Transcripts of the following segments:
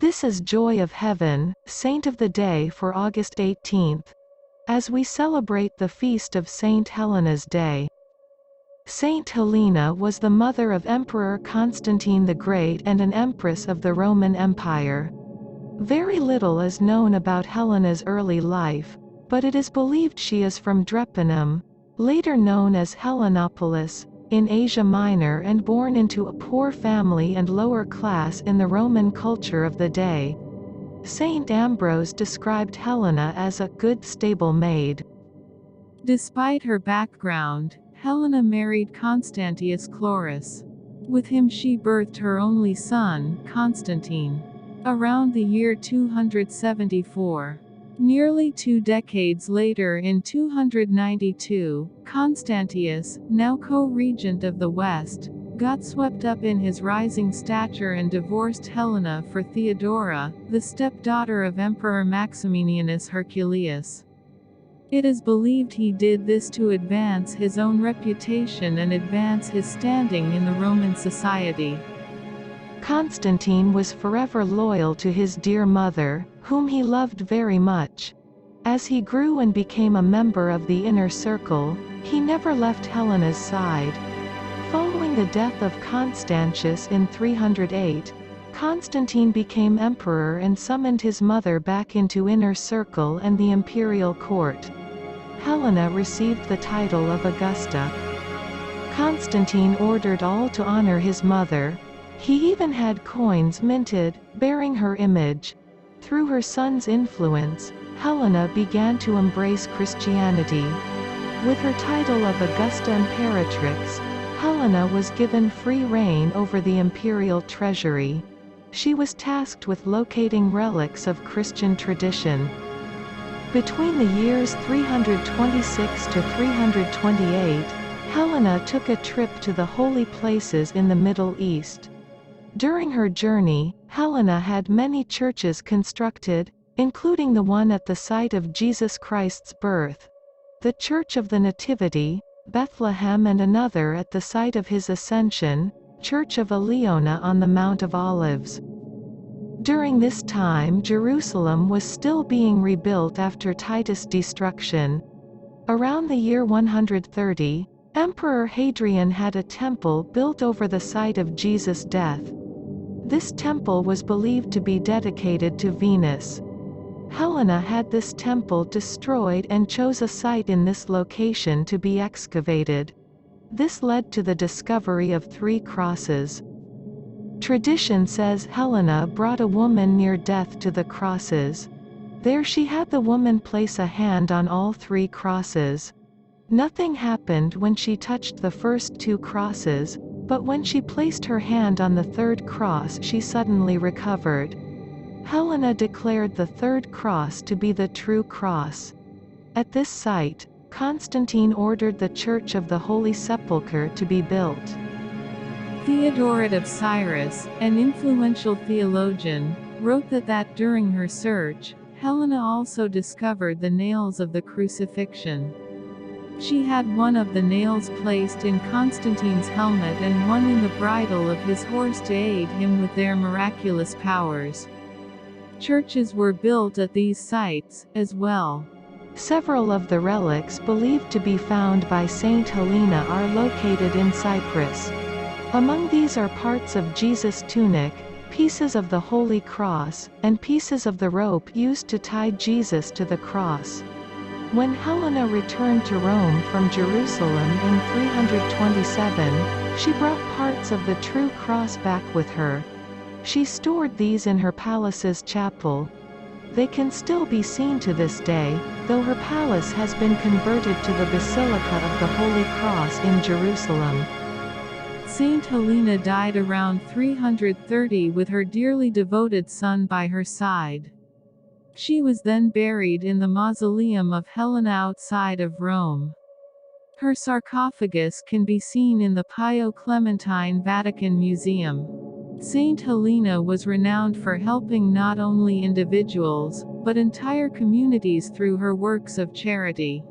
This is Joy of Heaven, Saint of the Day for August 18th, as we celebrate the feast of Saint Helena's Day. Saint Helena was the mother of Emperor Constantine the Great and an empress of the Roman Empire. Very little is known about Helena's early life, but it is believed she is from Drepanum, later known as Helenopolis, in Asia Minor, and born into a poor family and lower class in the Roman culture of the day. Saint Ambrose described Helena as a good stable-maid. Despite her background, Helena married Constantius Chlorus. With him she birthed her only son, Constantine, around the year 274. Nearly 2 decades later, in 292, Constantius, now co-Regent of the West, got swept up in his rising stature and divorced Helena for Theodora, the stepdaughter of Emperor Maximinianus Herculius. It is believed he did this to advance his own reputation and advance his standing in the Roman society. Constantine was forever loyal to his dear mother, whom he loved very much. As he grew and became a member of the inner circle, he never left Helena's side. Following the death of Constantius in 308, Constantine became emperor and summoned his mother back into inner circle and the imperial court. Helena received the title of Augusta. Constantine ordered all to honor his mother. He even had coins minted, bearing her image. Through her son's influence, Helena began to embrace Christianity. With her title of Augusta Imperatrix, Helena was given free reign over the imperial treasury. She was tasked with locating relics of Christian tradition. Between the years 326 to 328, Helena took a trip to the holy places in the Middle East. During her journey, Helena had many churches constructed, including the one at the site of Jesus Christ's birth, the Church of the Nativity, Bethlehem, and another at the site of his ascension, Church of Helena on the Mount of Olives. During this time, Jerusalem was still being rebuilt after Titus' destruction. Around the year 130, Emperor Hadrian had a temple built over the site of Jesus' death. This temple was believed to be dedicated to Venus. Helena had this temple destroyed and chose a site in this location to be excavated. This led to the discovery of 3 crosses. Tradition says Helena brought a woman near death to the crosses. There she had the woman place a hand on all 3 crosses. Nothing happened when she touched the first 2 crosses, but when she placed her hand on the 3rd cross she suddenly recovered. Helena declared the 3rd cross to be the true cross. At this site, Constantine ordered the Church of the Holy Sepulchre to be built. Theodora of Cyrus, an influential theologian, wrote that during her search, Helena also discovered the nails of the crucifixion. She had one of the nails placed in Constantine's helmet and one in the bridle of his horse to aid him with their miraculous powers. Churches were built at these sites, as well. Several of the relics believed to be found by Saint Helena are located in Cyprus. Among these are parts of Jesus' tunic, pieces of the Holy Cross, and pieces of the rope used to tie Jesus to the cross. When Helena returned to Rome from Jerusalem in 327, she brought parts of the true cross back with her. She stored these in her palace's chapel. They can still be seen to this day, though her palace has been converted to the Basilica of the Holy Cross in Jerusalem. Saint Helena died around 330 with her dearly devoted son by her side. She was then buried in the mausoleum of Helena outside of Rome. Her sarcophagus can be seen in the Pio Clementine Vatican Museum. Saint Helena was renowned for helping not only individuals, but entire communities through her works of charity.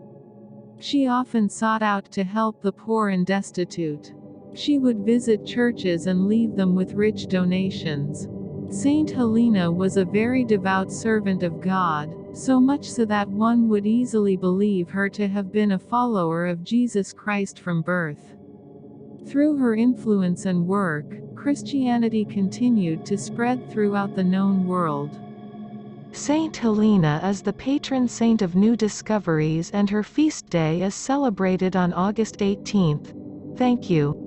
She often sought out to help the poor and destitute. She would visit churches and leave them with rich donations. Saint Helena was a very devout servant of God, so much so that one would easily believe her to have been a follower of Jesus Christ from birth. Through her influence and work, Christianity continued to spread throughout the known world. Saint Helena is the patron saint of new discoveries, and her feast day is celebrated on August 18th. Thank you.